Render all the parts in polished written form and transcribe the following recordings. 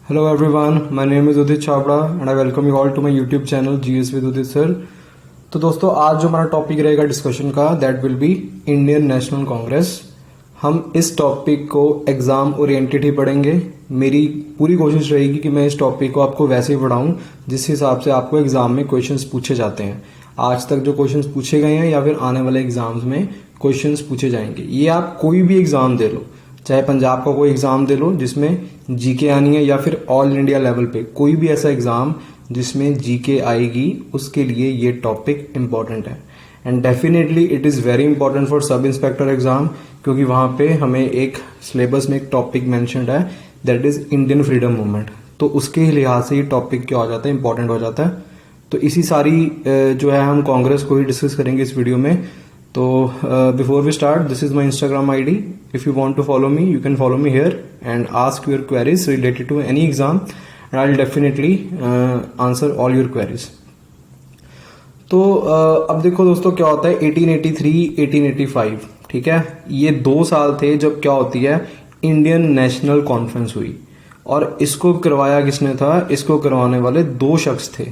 Hello everyone, my name is Udit Chhabra and I welcome you all to my YouTube channel GS with Udit Sir। तो दोस्तों आज जो हमारा topic रहेगा discussion का that will be Indian National Congress. हम इस टॉपिक को एग्जाम ओरिएंटेड ही पढ़ेंगे। मेरी पूरी कोशिश रहेगी कि मैं इस टॉपिक को आपको वैसे ही पढ़ाऊं जिस हिसाब से आपको एग्जाम में क्वेश्चंस पूछे जाते हैं। आज तक जो क्वेश्चंस पूछे गए हैं या फिर आने वाले एग्जाम्स में क्वेश्चंस पूछे जाएंगे। ये आप कोई भी एग्जाम दे लो, चाहे पंजाब का कोई एग्जाम दे लो जिसमें जीके आनी है या फिर ऑल इंडिया लेवल पे कोई भी ऐसा एग्जाम जिसमें जीके आएगी, उसके लिए ये टॉपिक इंपॉर्टेंट है। And definitely it is very important for sub inspector exam, क्योंकि वहाँ पे हमें एक सिलेबस में एक टॉपिक मैंशनड है that is Indian freedom movement. तो उसके लिहाज से ये टॉपिक क्या हो जाता है, इंपॉर्टेंट हो जाता है। तो इसी सारी जो है हम कांग्रेस को ही डिस्कस करेंगे इस वीडियो में। तो before we start, this is my Instagram ID। If you want to follow me you can follow me here and ask your queries related to any exam and I will definitely answer all your queries. तो अब देखो दोस्तों क्या होता है 1883 1885, ठीक है, ये 2 साल थे जब क्या होती है इंडियन नेशनल कॉन्फ्रेंस हुई। और इसको करवाया किसने था, इसको करवाने वाले 2 शख्स थे,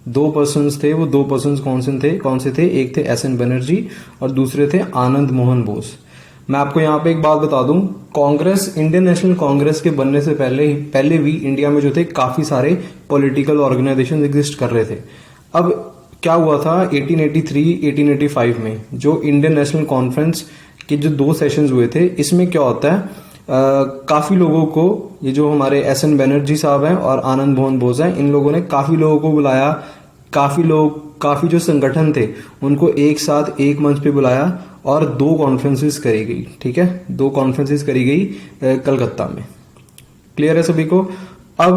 2 पर्सन्स थे। वो 2 पर्सन्स कौन से थे, एक थे SN बनर्जी और दूसरे थे आनंद मोहन बोस। मैं आपको यहाँ पे एक बात बता दूं, कांग्रेस, इंडियन नेशनल कांग्रेस के बनने से पहले भी इंडिया में जो थे काफी सारे पॉलिटिकल ऑर्गेनाइजेशन एग्जिस्ट कर रहे थे। अब क्या हुआ था 1883 1885 में जो इंडियन नेशनल कॉन्फ्रेंस के जो 2 सेशंस हुए थे, इसमें क्या होता है काफी लोगों को, ये जो हमारे SN बनर्जी साहब हैं और आनंद मोहन बोस हैं, इन लोगों ने काफी लोगों को बुलाया। काफी जो संगठन थे उनको एक साथ एक मंच पे बुलाया और 2 कॉन्फ्रेंसेस करी गई, ठीक है, 2 कॉन्फ्रेंसेस करी गई कलकत्ता में। क्लियर है सभी को। अब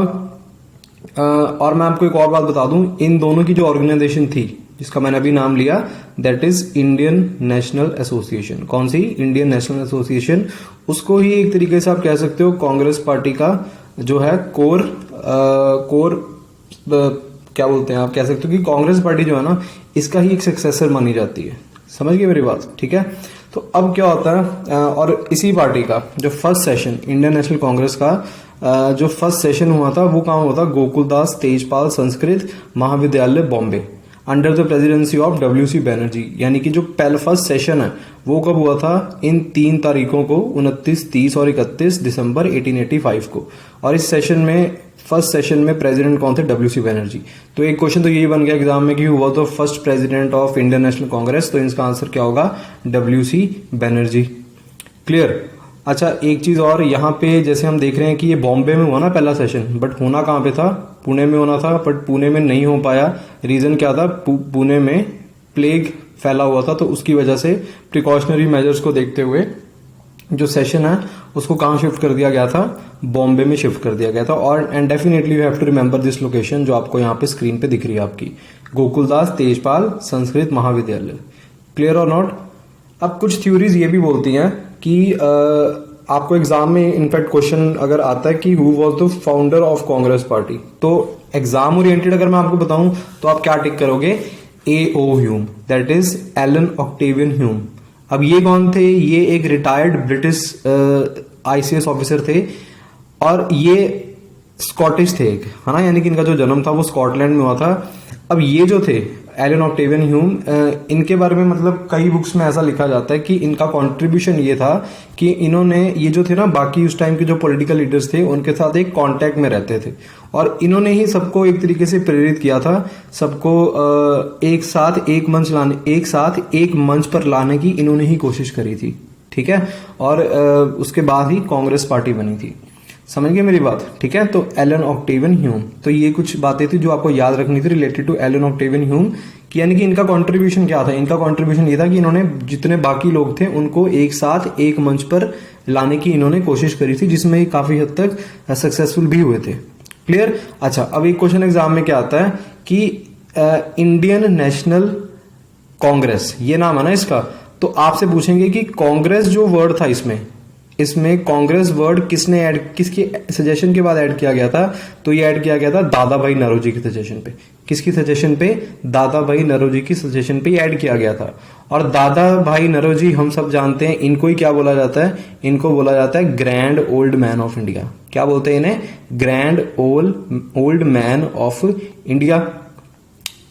और मैं आपको एक और बात बता दूं, इन दोनों की जो ऑर्गेनाइजेशन थी जिसका मैंने अभी नाम लिया that is Indian national association. कौन सी, इंडियन नेशनल एसोसिएशन। उसको ही एक तरीके से आप कह सकते हो कांग्रेस पार्टी का जो है कोर क्या बोलते हैं, आप कह सकते हो कि कांग्रेस पार्टी जो है ना इसका ही एक सक्सेसर मानी जाती है। समझ गए मेरी बात, ठीक है। तो अब क्या होता है और इसी पार्टी का जो first session Indian National Congress का जो फर्स्ट सेशन हुआ था वो कहाँ हुआ था, गोकुलदास तेजपाल संस्कृत महाविद्यालय Bombay under the presidency of WC Banerjee. यानी कि जो पहला फर्स्ट सेशन है वो कब हुआ था, इन 3 तारीखों को 29, 30 और 31 दिसंबर 1885 को। और इस सेशन में, फर्स्ट सेशन में प्रेसिडेंट कौन थे, WC बनर्जी। तो एक क्वेश्चन तो यही बन गया एग्जाम में कि who was the first president of Indian National Congress, तो इसका आंसर क्या होगा, WC बनर्जी। क्लियर। अच्छा एक चीज और, यहाँ पे जैसे हम देख रहे हैं कि ये बॉम्बे में हुआ ना पहला सेशन, बट होना कहाँ पे था, पुणे में होना था, बट पुणे में नहीं हो पाया। रीजन क्या था, पुणे में प्लेग फैला हुआ था, तो उसकी वजह से प्रिकॉशनरी मेजर्स को देखते हुए जो सेशन है उसको कहाँ शिफ्ट कर दिया गया था, बॉम्बे में शिफ्ट कर दिया गया था। और and definitely you have to remember this location जो आपको यहाँ पे स्क्रीन पे दिख रही है आपकी, गोकुलदास तेजपाल संस्कृत महाविद्यालय। क्लियर और नॉट। अब कुछ थ्योरीज ये भी बोलती हैं कि आपको एग्जाम में इनफैक्ट क्वेश्चन अगर आता है कि who was the founder of Congress party, तो एग्जाम ओरिएंटेड अगर मैं आपको बताऊं तो आप क्या टिक करोगे, A.O. Hume, that is Allan Octavian Hume. अब ये कौन थे, ये एक रिटायर्ड ब्रिटिश ICS ऑफिसर थे और ये स्कॉटिश थे एक, है ना, यानी कि इनका जो जन्म था वो स्कॉटलैंड में हुआ था। अब ये जो थे एलन ऑक्टेवियन ह्यूम, इनके बारे में मतलब कई बुक्स में ऐसा लिखा जाता है कि इनका कंट्रीब्यूशन ये था कि इन्होंने, ये जो थे ना बाकी उस टाइम के जो पॉलिटिकल लीडर्स थे उनके साथ एक कांटेक्ट में रहते थे और इन्होंने ही सबको एक तरीके से प्रेरित किया था, सबको एक साथ एक मंच पर लाने की इन्होंने ही कोशिश करी थी, ठीक है। और उसके बाद ही कांग्रेस पार्टी बनी थी। समझ गए मेरी बात, ठीक है। तो एलन ऑक्टेवियन ह्यूम, तो ये कुछ बातें थी जो आपको याद रखनी थी related to Allan Octavian Hume कि यानी कि इनका कंट्रीब्यूशन क्या था। इनका कंट्रीब्यूशन ये था कि इन्होंने जितने बाकी लोग थे उनको एक साथ एक मंच पर लाने की इन्होंने कोशिश करी थी, जिसमें काफी हद तक सक्सेसफुल भी हुए थे। क्लियर। अच्छा अब एक क्वेश्चन एग्जाम में क्या आता है कि इंडियन नेशनल कांग्रेस, ये नाम है ना इसका, तो आपसे पूछेंगे कि कांग्रेस जो वर्ड था इसमें इसमें कांग्रेस वर्ड किसने ऐड, किसकी सजेशन के बाद ऐड किया गया था? तो ये ऐड किया गया था दादा भाई नौरोजी की सजेशन पे। किसकी सजेशन पे? दादा भाई नौरोजी की सजेशन पे ऐड किया गया था। और दादा भाई नौरोजी हम सब जानते हैं, इनको ही क्या बोला जाता है? इनको बोला जाता है grand old man of India. क्या बोलते हैं इन्हें? Grand old man of India.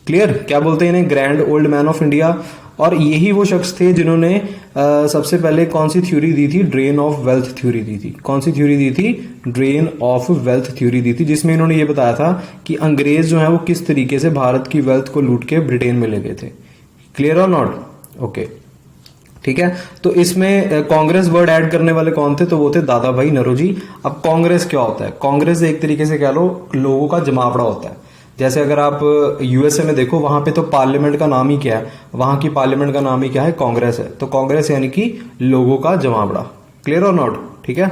Clear? क्या बोलते हैं इन्हें? Grand old man of India. और यही वो शख्स थे जिन्होंने सबसे पहले कौन सी थ्योरी दी थी? ड्रेन ऑफ वेल्थ थ्योरी दी थी। कौन सी थ्योरी दी थी? ड्रेन ऑफ वेल्थ थ्योरी दी थी, जिसमें इन्होंने ये बताया था कि अंग्रेज जो है वो किस तरीके से भारत की वेल्थ को लूट के ब्रिटेन में ले गए थे। क्लियर और नॉट? ओके, ठीक है। तो इसमें कांग्रेस वर्ड ऐड करने वाले कौन थे? तो वो थे दादा भाई नौरोजी। अब कांग्रेस क्या होता है? कांग्रेस एक तरीके से कह लो लोगों का जमावड़ा होता है। जैसे अगर आप यूएसए में देखो, वहां पे तो पार्लियामेंट का नाम ही क्या है? वहां की पार्लियामेंट का नाम ही क्या है? कांग्रेस है। तो कांग्रेस यानी कि लोगों का जमावड़ा। क्लियर और नॉट? ठीक है।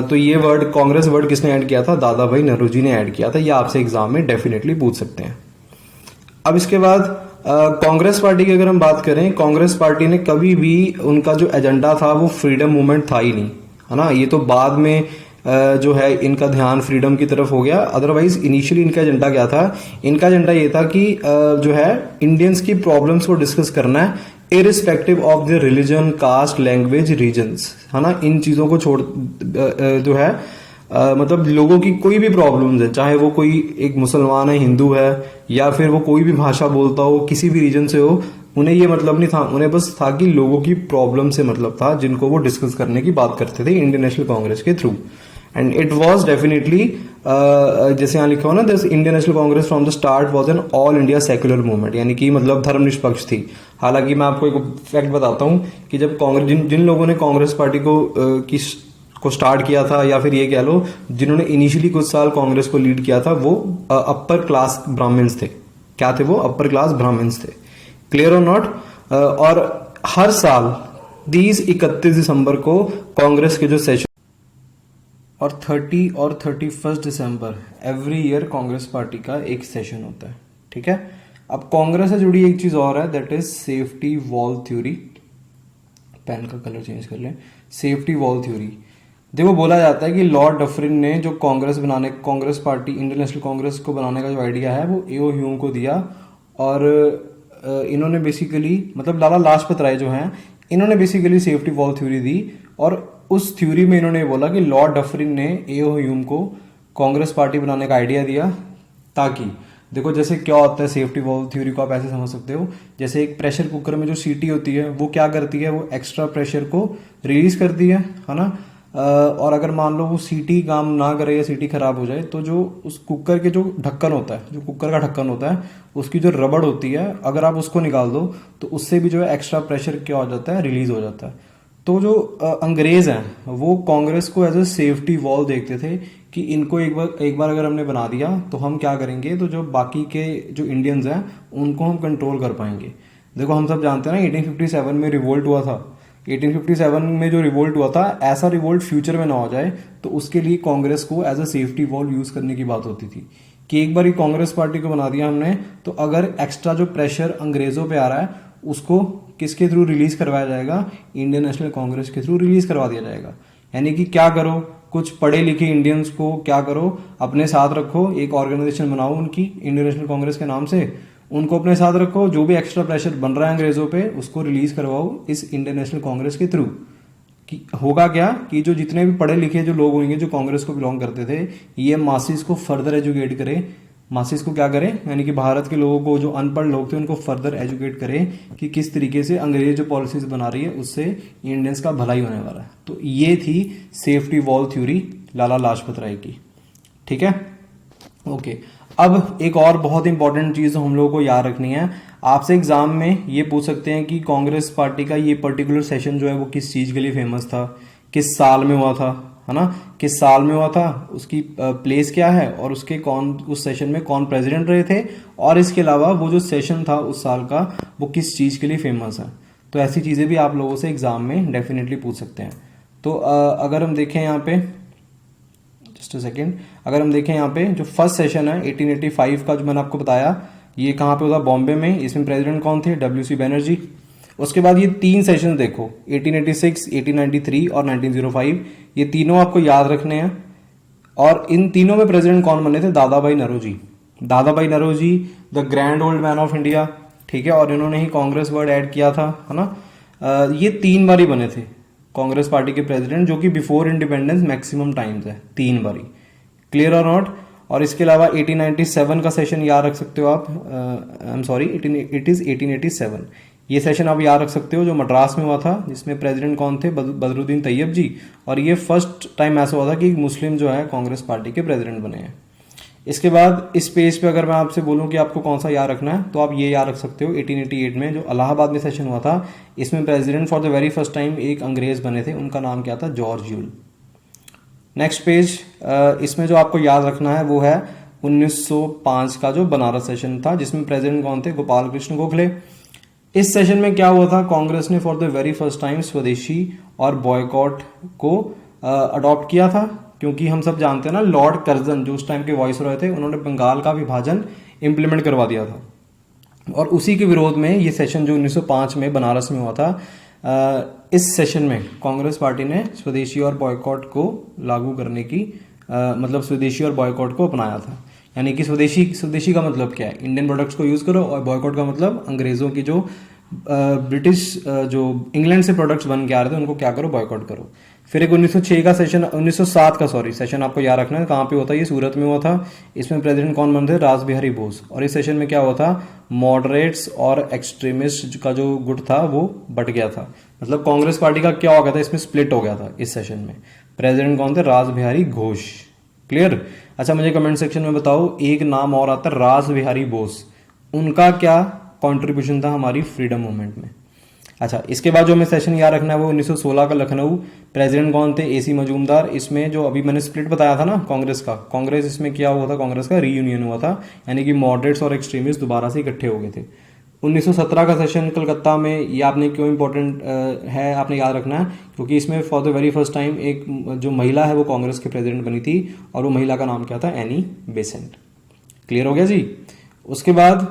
तो ये वर्ड कांग्रेस वर्ड किसने ऐड किया था? दादा भाई नौरोजी ने ऐड किया था। ये आपसे एग्जाम में डेफिनेटली पूछ सकते हैं। अब इसके बाद कांग्रेस पार्टी की अगर हम बात करें, कांग्रेस पार्टी ने कभी भी उनका जो एजेंडा था वो फ्रीडम मूवमेंट था ही नहीं, है ना। ये तो बाद में जो है इनका ध्यान फ्रीडम की तरफ हो गया। अदरवाइज इनिशियली इनका एजेंडा क्या था? इनका एजेंडा ये था कि जो है इंडियंस की प्रॉब्लम्स को डिस्कस करना है, irrespective of the religion, caste, language, regions, है ना। इन चीजों को छोड़ जो है मतलब लोगों की कोई भी प्रॉब्लम्स है, चाहे वो कोई एक मुसलमान है, हिंदू है, या फिर वो कोई भी भाषा बोलता हो, किसी भी रीजन से हो, उन्हें ये मतलब नहीं था। उन्हें बस था कि लोगों की प्रॉब्लम से मतलब था, जिनको वो डिस्कस करने की बात करते थे इंडियन नेशनल कांग्रेस के through. And it was definitely जैसे यहाँ लिखा हो ना, this Indian National Congress from the start was an all India secular movement, यानी कि मतलब धर्मनिष्पक्ष थी। हालांकि मैं आपको एक फैक्ट बताता हूँ कि जब कांग्रेस जिन लोगों ने कांग्रेस पार्टी को स्टार्ट किया था, या फिर ये कह लो जिन्होंने इनिशियली कुछ साल कांग्रेस को लीड किया था, वो अपर क्लास ब्राह्मण्स थे। क्या थे वो? अपर क्लास ब्राह्मण्स थे। क्लियर और नॉट? और हर साल 31 दिसंबर को कांग्रेस के जो सेशन और 30 और 31 दिसंबर एवरी ईयर कांग्रेस पार्टी का एक सेशन होता है। ठीक है। अब कांग्रेस से जुड़ी एक चीज और है, that is safety wall theory. Pen का कलर चेंज कर लें। Safety wall theory. देखो, बोला जाता है कि लॉर्ड डफरिन ने जो कांग्रेस पार्टी, इंडियन नेशनल कांग्रेस को बनाने का जो आइडिया है वो एओ ह्यूम को दिया। और इन्होंने बेसिकली मतलब लाला लाजपत राय जो हैं, इन्होंने बेसिकली सेफ्टी वॉल थ्योरी दी। और उस थ्योरी में इन्होंने बोला कि लॉर्ड डफरिन ने एओ ह्यूम को कांग्रेस पार्टी बनाने का आइडिया दिया, ताकि देखो जैसे क्या होता है सेफ्टी वॉल थ्योरी को आप ऐसे समझ सकते हो, जैसे एक प्रेशर कुकर में जो सीटी होती है वो क्या करती है? वो एक्स्ट्रा प्रेशर को रिलीज करती है ना। और अगर मान लो वो सीटी काम ना करे या सीटी खराब हो जाए, तो जो उस कुकर के जो ढक्कन होता है, जो कुकर का ढक्कन होता है, उसकी जो रबड़ होती है, अगर आप उसको निकाल दो तो उससे भी जो है एक्स्ट्रा प्रेशर क्या हो जाता है? रिलीज हो जाता है। तो जो अंग्रेज हैं वो कांग्रेस को एज ए सेफ्टी वॉल देखते थे कि इनको एक बार अगर हमने बना दिया तो हम क्या करेंगे, तो जो बाकी के जो इंडियंस हैं उनको हम कंट्रोल कर पाएंगे। देखो, हम सब जानते हैं ना 1857 में रिवोल्ट हुआ था। 1857 में जो रिवोल्ट हुआ था, ऐसा रिवोल्ट फ्यूचर में ना हो जाए, तो उसके लिए कांग्रेस को as a safety wall use करने की बात होती थी कि एक बार ही कांग्रेस पार्टी को बना दिया हमने, तो अगर एक्स्ट्रा जो प्रेशर अंग्रेजों पे आ रहा है उसको किसके थ्रू रिलीज करवाया जाएगा? इंडियन नेशनल कांग्रेस के थ्रू रिलीज करवा दिया जाएगा। यानी कि क्या करो, कुछ पढ़े लिखे इंडियंस को क्या करो, अपने साथ रखो, एक ऑर्गेनाइजेशन बनाओ उनकी, इंडियन नेशनल कांग्रेस के नाम से, उनको अपने साथ रखो, जो भी एक्स्ट्रा प्रेशर बन रहा है अंग्रेजों पे उसको रिलीज करवाओ इस इंडियन नेशनल कांग्रेस के थ्रू। कि होगा क्या कि जो जितने भी पढ़े लिखे जो लोग होंगे जो कांग्रेस को बिलोंग करते थे, ये मासिस को फर्दर एजुकेट करें। मासिस को क्या करें? यानी कि भारत के लोगों को, जो अनपढ़ लोग थे, उनको फर्दर एजुकेट करें कि किस तरीके से अंग्रेज जो पॉलिसीज बना रही है उससे इंडियंस का भलाई होने वाला है। तो ये थी safety wall theory Lala Lajpat Rai की। ठीक है, ओके। अब एक और बहुत इंपॉर्टेंट चीज हम लोगों को याद रखनी है, आपसे एग्जाम में ये पूछ सकते हैं कि कांग्रेस पार्टी का ये पर्टिकुलर सेशन जो है वो किस चीज के लिए फेमस था, किस साल में हुआ था, है ना, किस साल में हुआ था, उसकी प्लेस क्या है, और उसके उस सेशन में कौन प्रेसिडेंट रहे थे, और इसके अलावा वो जो सेशन था उस साल का वो किस चीज के लिए फेमस है। तो ऐसी चीजें भी आप लोगों से एग्जाम में डेफिनेटली पूछ सकते हैं। तो अगर हम देखें यहाँ पे, जस्ट अ सेकेंड, अगर हम देखें यहाँ पे जो फर्स्ट सेशन है 1885 का जो मैंने आपको बताया, ये कहाँ पे होता? बॉम्बे में। इसमें प्रेसिडेंट कौन थे? WC बनर्जी। उसके बाद ये 3 सेशन देखो, 1886, 1893 और 1905, ये तीनों आपको याद रखने हैं। और इन तीनों में प्रेसिडेंट कौन बने थे? दादा भाई Naoroji. Dadabhai Naoroji the grand old man of India, ठीक है, और इन्होंने ही कांग्रेस वर्ड ऐड किया था, है ना। ये 3 बारी बने थे कांग्रेस पार्टी के प्रेसिडेंट, जो कि बिफोर इंडिपेंडेंस मैक्सिमम टाइम्स है, 3 बारी। क्लियर और नॉट? और इसके अलावा 1897 का सेशन याद रख सकते हो आप, I am sorry, it is 1887। ये सेशन आप याद रख सकते हो, जो मद्रास में हुआ था, जिसमें प्रेसिडेंट कौन थे? बदरुद्दीन तैयब जी। और ये फर्स्ट टाइम ऐसा हुआ था कि मुस्लिम जो है कांग्रेस पार्टी के प्रेसिडेंट बने हैं। इसके बाद इस पेज पे अगर मैं आपसे बोलूं कि आपको कौन सा याद रखना है, तो आप ये याद रख सकते हो 1888 में जो इलाहाबाद में सेशन हुआ था, इसमें president for the very first time एक अंग्रेज बने थे, उनका नाम क्या था? George Yule. नेक्स्ट पेज, इसमें जो आपको याद रखना है वो है 1905 का जो बनारस सेशन था, जिसमें प्रेसिडेंट कौन थे? गोपाल कृष्ण गोखले। इस सेशन में क्या हुआ था? कांग्रेस ने for the very first time स्वदेशी और बॉयकॉट को अडॉप्ट किया था, क्योंकि हम सब जानते हैं ना, लॉर्ड कर्जन जो उस टाइम के वॉइस रॉय थे, उन्होंने बंगाल का विभाजन इंप्लीमेंट करवा दिया था। और उसी के विरोध में ये सेशन जो 1905 में बनारस में हुआ था, इस सेशन में कांग्रेस पार्टी ने स्वदेशी और बॉयकॉट को लागू करने की मतलब स्वदेशी और बॉयकॉट को अपनाया था। यानी कि स्वदेशी का मतलब क्या है? इंडियन प्रोडक्ट्स को यूज करो, और बॉयकॉट का मतलब अंग्रेजों की जो ब्रिटिश जो इंग्लैंड से प्रोडक्ट्स बन के आ रहे थे उनको क्या करो? बॉयकॉट करो। फिर एक 1906 का सेशन, 1907 का सॉरी सेशन आपको याद रखना है, कहाँ पे होता है? ये सूरत में हुआ था। इसमें प्रेसिडेंट कौन बने थे? रास बिहारी बोस। और इस सेशन में क्या हुआ था? मॉडरेट्स और एक्सट्रीमिस्ट का जो गुट था वो बट गया था। मतलब कांग्रेस पार्टी का क्या हो गया था? इसमें स्प्लिट हो गया था इस सेशन में। प्रेसिडेंट कौन थे? रास बिहारी घोष। क्लियर? अच्छा, मुझे कमेंट सेक्शन में बताओ, एक नाम और आता है रास बिहारी बोस, उनका क्या कॉन्ट्रीब्यूशन था हमारी फ्रीडम मूवमेंट में? अच्छा, इसके बाद जो हमें सेशन याद रखना है वो 1916 का लखनऊ। प्रेसिडेंट कौन थे? एसी मजूमदार। इसमें जो अभी मैंने स्प्लिट बताया था ना कांग्रेस का, कांग्रेस इसमें क्या हुआ था? कांग्रेस का रीयूनियन हुआ था, यानी कि मॉडरेट्स और एक्सट्रीमिस्ट दोबारा से इकट्ठे हो गए थे। 1917 का सेशन कलकत्ता में, ये आपने क्यों इंपॉर्टेंट है आपने याद रखना है, क्योंकि इसमें for the very first time एक जो महिला है वो कांग्रेस के प्रेसिडेंट बनी थी, और वो महिला का नाम क्या था? Annie Besant. क्लियर हो गया जी? उसके बाद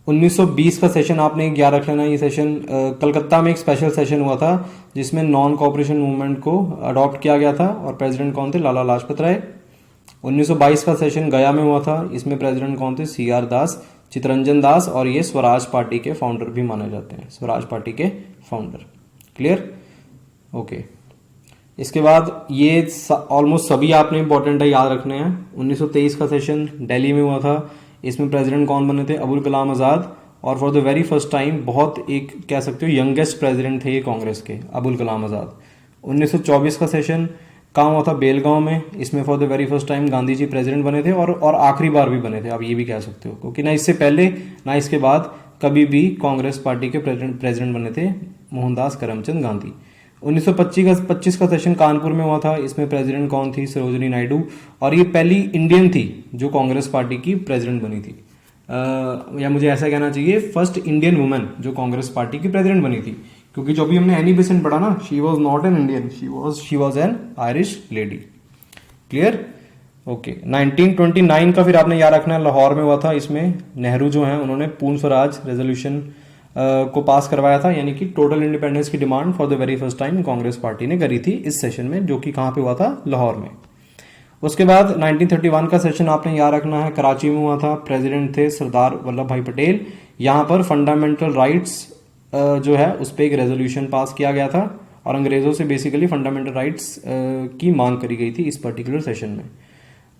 1920 का सेशन आपने याद रख लेना। ये सेशन कलकत्ता में एक स्पेशल सेशन हुआ था, जिसमें नॉन कॉपरेशन मूवमेंट को अडॉप्ट किया गया था, और प्रेसिडेंट कौन थे? लाला लाजपत राय। 1922 का सेशन गया में हुआ था, इसमें प्रेसिडेंट कौन थे? सीआर दास, चितरंजन दास, और ये स्वराज पार्टी के फाउंडर भी माने जाते हैं, स्वराज पार्टी के फाउंडर। क्लियर? ओके। इसके बाद ये ऑलमोस्ट सभी आपने इंपॉर्टेंट है, याद रखने हैं। 1923 का सेशन दिल्ली में हुआ था, इसमें प्रेसिडेंट कौन बने थे? अबुल कलाम आज़ाद। और for the very first time बहुत एक कह सकते हो यंगेस्ट प्रेसिडेंट थे ये कांग्रेस के, अबुल कलाम आज़ाद। 1924 का सेशन कहाँ हुआ था? बेलगांव में। इसमें for the very first time Gandhi ji president बने थे, और आखिरी बार भी बने थे, आप ये भी कह सकते हो, क्योंकि ना इससे पहले ना इसके बाद कभी भी कांग्रेस पार्टी के प्रेसिडेंट बने थे मोहनदास करमचंद गांधी। 1925 का सेशन कानपुर में हुआ था, इसमें प्रेसिडेंट कौन थी? सरोजिनी नायडू। और ये पहली इंडियन थी जो कांग्रेस पार्टी की प्रेसिडेंट बनी थी, या मुझे ऐसा कहना चाहिए फर्स्ट इंडियन वुमेन जो कांग्रेस पार्टी की प्रेसिडेंट बनी थी, क्योंकि जो भी हमने एनी बेसेंट पढ़ा ना, she was not an Indian, she was an Irish lady. Clear? Okay. 1929 का फिर आपने याद रखना है, लाहौर में हुआ था। इसमें नेहरू जो हैं उन्होंने पूर्ण स्वराज रेजोल्यूशन को पास करवाया था, यानी कि टोटल इंडिपेंडेंस की demand for the very first time Congress party ने करी थी इस सेशन में, जो कि कहां पे हुआ था? लाहौर में। उसके बाद 1931 का सेशन आपने याद रखना है, कराची में हुआ था। प्रेसिडेंट थे सरदार वल्लभ भाई पटेल। यहां पर फंडामेंटल राइट्स जो है उस पर एक रेजोल्यूशन पास किया गया था, और अंग्रेजों से बेसिकली फंडामेंटल राइट्स की मांग करी गई थी इस पर्टिकुलर सेशन में।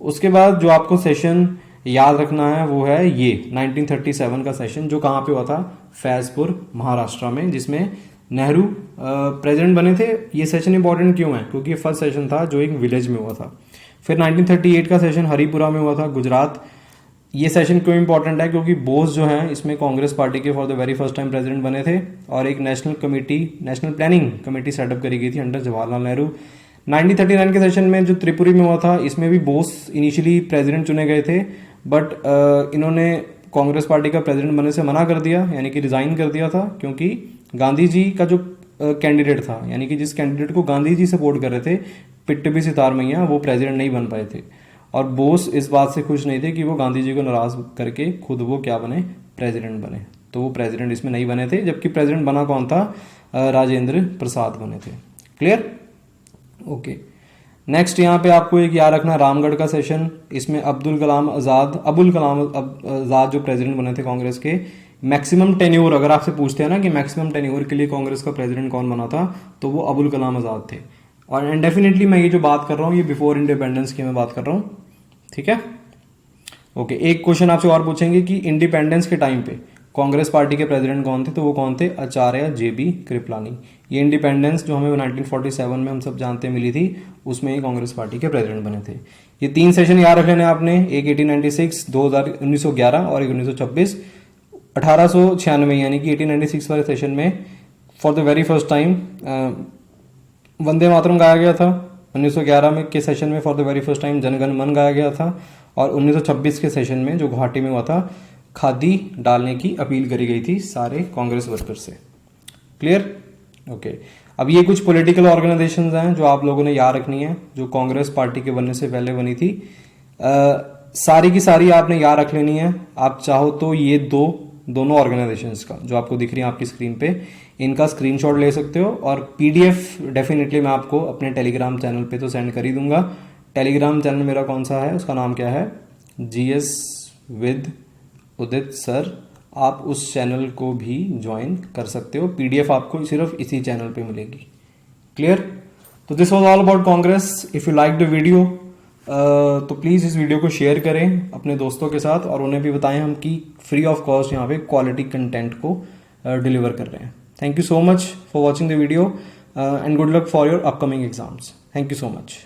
उसके बाद जो आपको सेशन याद रखना है वो है ये 1937 का सेशन, जो कहाँ पे हुआ था? फैजपुर, महाराष्ट्र में, जिसमें नेहरू प्रेसिडेंट बने थे। ये सेशन इंपॉर्टेंट क्यों है? क्योंकि ये फर्स्ट सेशन था जो एक विलेज में हुआ था। फिर 1938 का सेशन हरिपुरा में हुआ था, गुजरात। ये सेशन क्यों इंपॉर्टेंट है? क्योंकि बोस जो हैं इसमें कांग्रेस पार्टी के for the very first time president बने थे, और एक नेशनल प्लानिंग कमेटी सेटअप करी गई थी अंडर जवाहरलाल नेहरू। 1939 के सेशन में जो त्रिपुरी में हुआ था, इसमें भी बोस इनिशियली प्रेसिडेंट चुने गए थे, बट इन्होंने कांग्रेस पार्टी का प्रेसिडेंट बनने से मना कर दिया, यानी कि रिजाइन कर दिया था, क्योंकि गांधी जी का जो कैंडिडेट था, यानी कि जिस कैंडिडेट को गांधी जी सपोर्ट कर रहे थे, पिट्टबी सितार मैया, वो प्रेसिडेंट नहीं बन पाए थे। और बोस इस बात से खुश नहीं थे कि वो गांधी जी को नाराज करके खुद वो क्या बने? प्रेसिडेंट बने। तो वो प्रेसिडेंट इसमें नहीं बने थे, जबकि प्रेसिडेंट बना कौन था, राजेंद्र प्रसाद बने थे। क्लियर? ओके। नेक्स्ट यहाँ पे आपको एक याद रखना रामगढ़ का सेशन, इसमें अबुल कलाम आज़ाद जो प्रेसिडेंट बने थे कांग्रेस के, मैक्सिमम टेन्योर, अगर आपसे पूछते हैं ना कि मैक्सिमम टेन्योर के लिए कांग्रेस का प्रेसिडेंट कौन बना था, तो वो अबुल कलाम आज़ाद थे। और एंड डेफिनेटली मैं ये जो बात कर रहा हूँ ये बिफोर इंडिपेंडेंस की मैं बात कर रहा हूँ, ठीक है। ओके, एक क्वेश्चन आपसे और पूछेंगे कि इंडिपेंडेंस के टाइम पे कांग्रेस पार्टी के प्रेसिडेंट कौन थे, तो वो कौन थे, आचार्य JB कृपलानी। ये इंडिपेंडेंस जो हमें 1947 में हम सब जानते मिली थी, उसमें ही कांग्रेस पार्टी के प्रेसिडेंट बने थे। ये 3 सेशन याद रख लेने आपने, एक 1896, 1911 और एक 1926। 1896 यानी कि 1896 वाले सेशन में for the very first time Vande Mataram गाया गया था। 1911 में के सेशन में for the very first time Janagana Mana गाया गया था। और 1926 के सेशन में जो गुवाहाटी में हुआ था, खादी डालने की अपील करी गई थी सारे कांग्रेस वर्कर से। क्लियर? ओके। अब ये कुछ पॉलिटिकल ऑर्गेनाइजेशंस हैं जो आप लोगों ने याद रखनी है, जो कांग्रेस पार्टी के बनने से पहले बनी थी। सारी की सारी आपने याद रख लेनी है। आप चाहो तो ये दोनों ऑर्गेनाइजेशंस का जो आपको दिख रही है आपकी स्क्रीन पे, इनका स्क्रीनशॉट ले सकते हो और PDF डेफिनेटली मैं आपको अपने टेलीग्राम चैनल पे तो सेंड कर ही दूंगा। टेलीग्राम चैनल मेरा कौन सा है, उसका नाम क्या है, GS विद उदित सर। आप उस चैनल को भी ज्वाइन कर सकते हो, PDF आपको सिर्फ इसी चैनल पे मिलेगी। क्लियर? तो this was all about Congress. If you like the video तो प्लीज़ इस वीडियो को शेयर करें अपने दोस्तों के साथ और उन्हें भी बताएं हम कि फ्री ऑफ कॉस्ट यहाँ पे क्वालिटी कंटेंट को डिलीवर कर रहे हैं। Thank you so much for watching the video and good luck for your upcoming exams. Thank you so much.